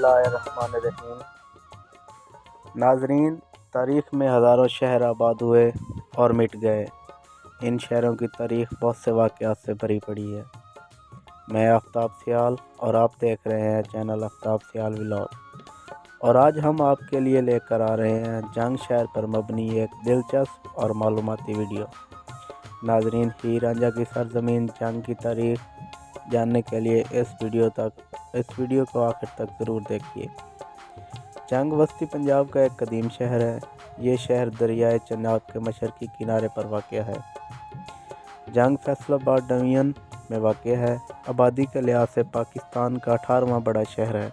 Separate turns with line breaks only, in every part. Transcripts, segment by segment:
बिस्मिल्लाहिर्रहमानिर्रहीम। नाजरीन, तारीख़ में हज़ारों शहर आबाद हुए और मिट गए। इन शहरों की तारीख़ बहुत से वाक़यात से भरी पड़ी है। मैं आफ्ताब सियाल और आप देख रहे हैं चैनल आफ्ताब सियाल व्लॉग। और आज हम आपके लिए लेकर आ रहे हैं जंग शहर पर मबनी एक दिलचस्प और मालूमाती वीडियो। नाजरीन, हीर रांझा की सरजमीन जंग की तारीख़ जानने के लिए इस वीडियो को आखिर तक ज़रूर देखिए। जंग वस्ती पंजाब का एक कदीम शहर है। ये शहर दरियाए चनाब के मशरक़ी किनारे पर वाक़या है। जंग फैसलाबाद डिवीज़न में वाक़या है। आबादी के लिहाज से पाकिस्तान का 18वां बड़ा शहर है।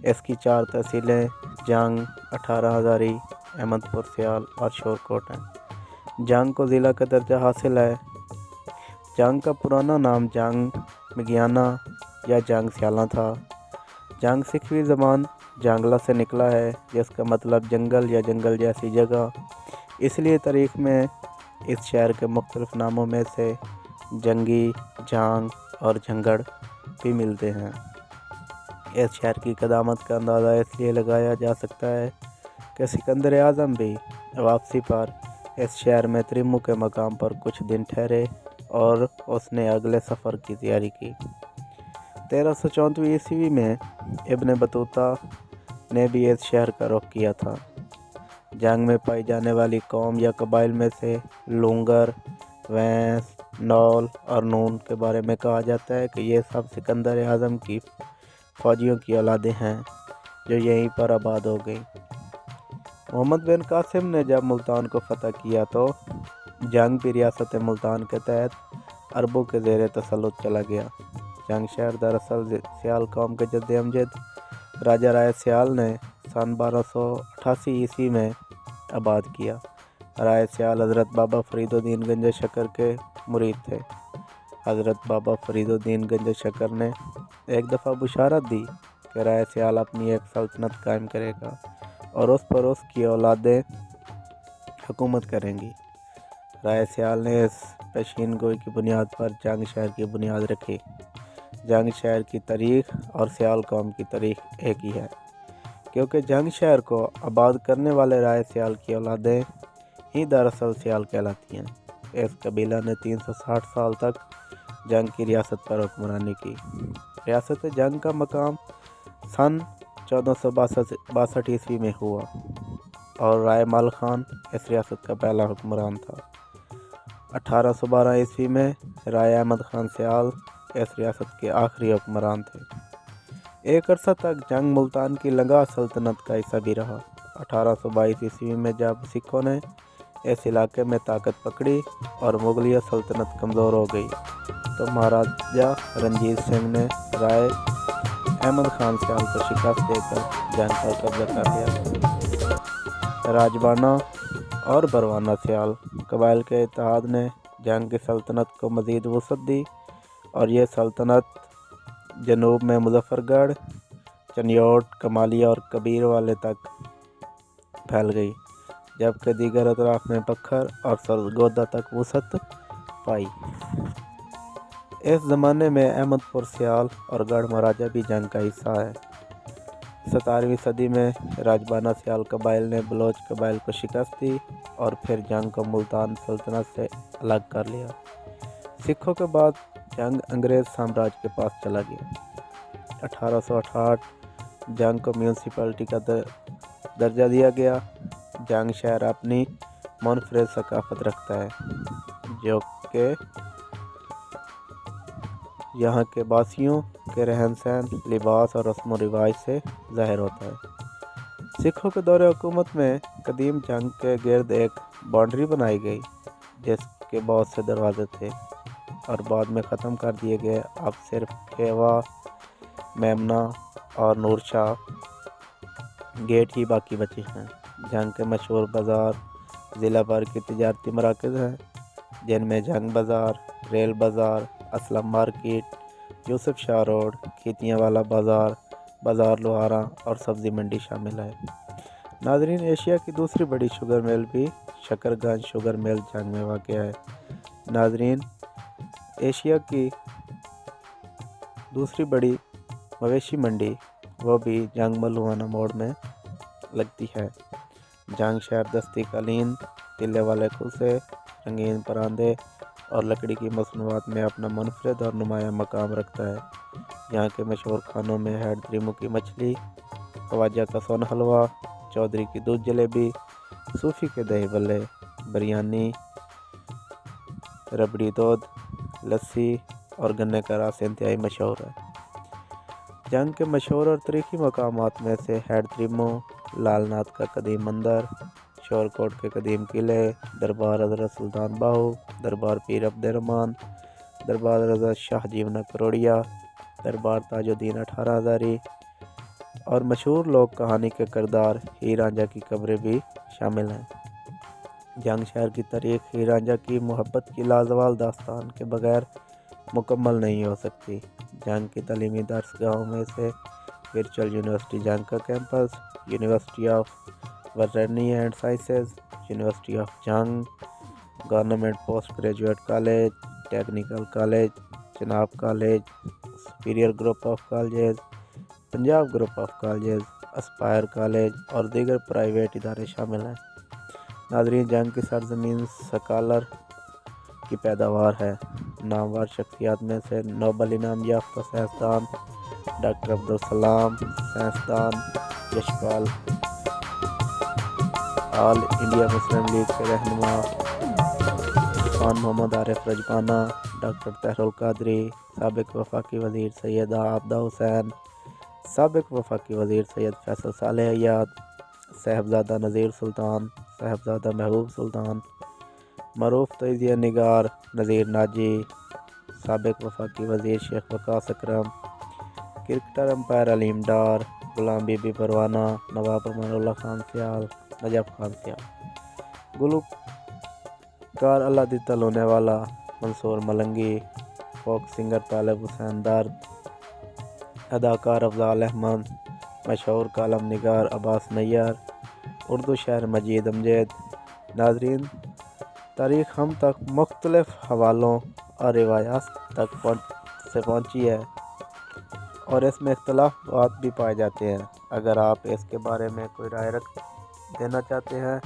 इसकी 4 तहसीलें जंग, 18 हज़ारी, अहमदपुर सियाल और शोरकोट हैं। जंग को ज़िला का दर्जा हासिल है। जंग का पुराना नाम जंग मिगियाना या जंग सियाला था। जंग सिखवी ज़बान जंगला से निकला है, जिसका मतलब जंगल या जंगल जैसी जगह। इसलिए तारीख़ में इस शहर के मुख्तलिफ़ नामों में से जंगी, जांग और झंगड़ भी मिलते हैं। इस शहर की क़दामत का अंदाज़ा इसलिए लगाया जा सकता है कि सिकंदर आज़म भी वापसी पर इस शहर में त्रिमु के मकाम पर कुछ दिन ठहरे और उसने अगले सफ़र की तैयारी की। 1334 ईस्वी में इब्न बतूता ने भी इस शहर का रुख किया था। जंग में पाई जाने वाली कौम या कबाइल में से लूंगर, वैंस, नौल और नून के बारे में कहा जाता है कि ये सब सिकंदर आज़म की फ़ौजियों की औलादें हैं जो यहीं पर आबाद हो गई। मोहम्मद बिन कासिम ने जब मुल्तान को फ़तह किया तो जंग भी रियासत मुल्तान के तहत अरबों के ज़ेर तसल्लुत चला गया। जंग शहर दरअसल सियाल कौम के जद्द अमजद राजा राय सियाल ने सन 1288 ईस्वी में आबाद किया। राय सियाल हज़रत बाबा फरीदुद्दीन गंज शकर के मुरीद थे। हज़रत बाबा फरीदुद्दीन गंज शकर ने एक दफ़ा बुशारत दी कि राय सियाल अपनी एक सल्तनत कायम करेगा और उस पर उसकी औलादें हुकूमत करेंगी। राय सियाल ने इस पेशीन गोई की बुनियाद पर जंग शहर की बुनियाद रखी। जंग शहर की तारीख़ और सियाल कौम की तारीख़ एक ही है, क्योंकि जंग शहर को आबाद करने वाले राय सियाल की औलादें ही दरअसल सियाल कहलाती हैं। इस कबीला ने 360 साल तक जंग की रियासत पर हुक्मरानी की। रियासत जंग का मकाम सन 1462 ईस्वी में हुआ और राय माल खान इस रियासत का पहला हुक्मरान था। 1812 ईस्वी में राय अहमद खान सियाल इस रियासत के आखिरी हुक्मरान थे। एक अरसा तक जंग मुल्तान की लंगा सल्तनत का हिस्सा भी रहा। 1822 ईस्वी में जब सिखों ने इस इलाके में ताकत पकड़ी और मुगलिया सल्तनत कमज़ोर हो गई तो महाराजा रंजीत सिंह ने राय अहमद खान सियाल को शिकस्त देकर जंग पर कब्जा कर लिया। राजबाना और बरवाना सियाल कबाइल के इत्तेहाद ने जंग की सल्तनत को मज़ीद वसअत दी और ये सल्तनत जनूब में मुजफ्फरगढ़, चनियोट, कमालिया और कबीर वाले तक फैल गई, जबकि दीगर अतराफ में बखर और सरगोदा तक वसअत पाई। इस ज़माने में अहमदपुर सियाल और गढ़ महाराजा भी जंग का हिस्सा है। 17वीं सदी में राजबाना सियाल कबाइल ने बलोच कबाइल को शिकस्त दी और फिर जंग को मुल्तान सल्तनत से अलग कर लिया। सिखों के बाद जंग अंग्रेज़ साम्राज्य के पास चला गया। 1868 जंग को म्यूनसिपैलिटी का दर्जा दिया गया। जंग शहर अपनी मुनफरिद सकाफत रखता है, जो कि यहाँ के बासियों के रहन सहन, लिबास और रस्म व रिवाज से ज़ाहिर होता है। सिखों के दौरे हुकूमत में कदीम जंग के गिर्द एक बाउंड्री बनाई गई, जिसके बहुत से दरवाजे थे और बाद में ख़त्म कर दिए गए। अब सिर्फ खेवा, मेमना और नूरशाह गेट ही बाकी बचे हैं। जंग के मशहूर बाज़ार ज़िला भर की तिजारती मराकज़ हैं, जिनमें जंग बाज़ार, रेल बाज़ार, असलम मार्केट, यूसुफ शाह रोड, खीतियाँ वाला बाज़ार, बाज़ार लोहारा और सब्ज़ी मंडी शामिल है। नाज़रीन, एशिया की दूसरी बड़ी शुगर मिल भी शकरगंज शुगर मिल जंग में वाक़या है। नाज़रीन, एशिया की दूसरी बड़ी मवेशी मंडी وہ بھی جنگ ملوانہ موڑ میں لگتی ہے۔ جنگ شہر دستی قالین، تلے والے کھوسے، رنگین پراندے اور لکڑی کی مصنوعات میں اپنا منفرد اور نمایاں مقام رکھتا ہے۔ یہاں کے مشہور کھانوں میں ہیڈ تریمو کی مچھلی، خواجہ کا سون حلوہ، چودھری کی دودھ جلیبی، صوفی کے دہی بلے، بریانی، ربڑی دودھ، لسی اور گنے کا رس انتہائی مشہور ہے۔ جنگ کے مشہور اور تاریخی مقامات میں سے ہیڈ تریمو، لال ناتھ کا قدیم مندر، شور کوٹ کے قدیم قلعے، دربار حضرت سلطان باہو، دربار پیر عبد الرحمن، دربار حضرت شاہ جیونا کروڑیا، دربار تاج الدین 18 ہزاری اور مشہور لوک کہانی کے کردار ہیر رانجھا کی قبریں بھی شامل ہیں۔ جنگ شہر کی تاریخ ہیر رانجھا کی محبت کی لازوال داستان کے بغیر مکمل نہیں ہو سکتی۔ جنگ کی تعلیمی درسگاہوں میں سے ورچوئل یونیورسٹی جنگ کا campus, university of veterinary and sciences, university of Jhang, government post graduate college, technical college, Chenab college, superior group of colleges, Punjab group of colleges, aspire college اور دیگر پرائیویٹ ادارے شامل ہیں۔ ناظرین، جنگ کی سرزمین سکالر کی پیداوار ہے۔ نامور شخصیات میں سے نوبل انعام یافتہ سائنسدان ڈاکٹر عبدالسلام، سائنسدان یشپال، آل انڈیا مسلم لیگ کے رہنما عرفان محمد عارف رجبانہ، ڈاکٹر طاہر القادری، سابق وفاقی وزیر سیدہ عابدہ حسین، سابق وفاقی وزیر سید فیصل صالح عیاد، صاحبزادہ نذیر سلطان، صاحبزادہ محبوب سلطان، معروف تجزیہ نگار نذیر ناجی، سابق وفاقی وزیر شیخ وقاص اکرم، cricketer umpire Aleem Dar, Ghulam be be پروانہ، نواب امان اللہ خان سیال، نجف خان سیال، گلوکار اللہ دتا لونے والا، منصور ملنگی، فوک سنگر طالب حسین درد، اداکار افضال احمد، مشہور کالم نگار عباس نیر، اردو شاعر مجید امجد۔ ناظرین، تاریخ ہم تک مختلف حوالوں اور روایات تک پہنچی ہے اور اس میں اختلافات بھی پائے جاتے ہیں۔ اگر آپ اس کے بارے میں کوئی رائے دینا چاہتے ہیں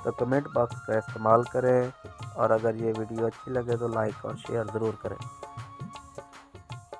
تو کمنٹ باکس کا استعمال کریں، اور اگر یہ ویڈیو اچھی لگے تو لائک اور شیئر ضرور کریں۔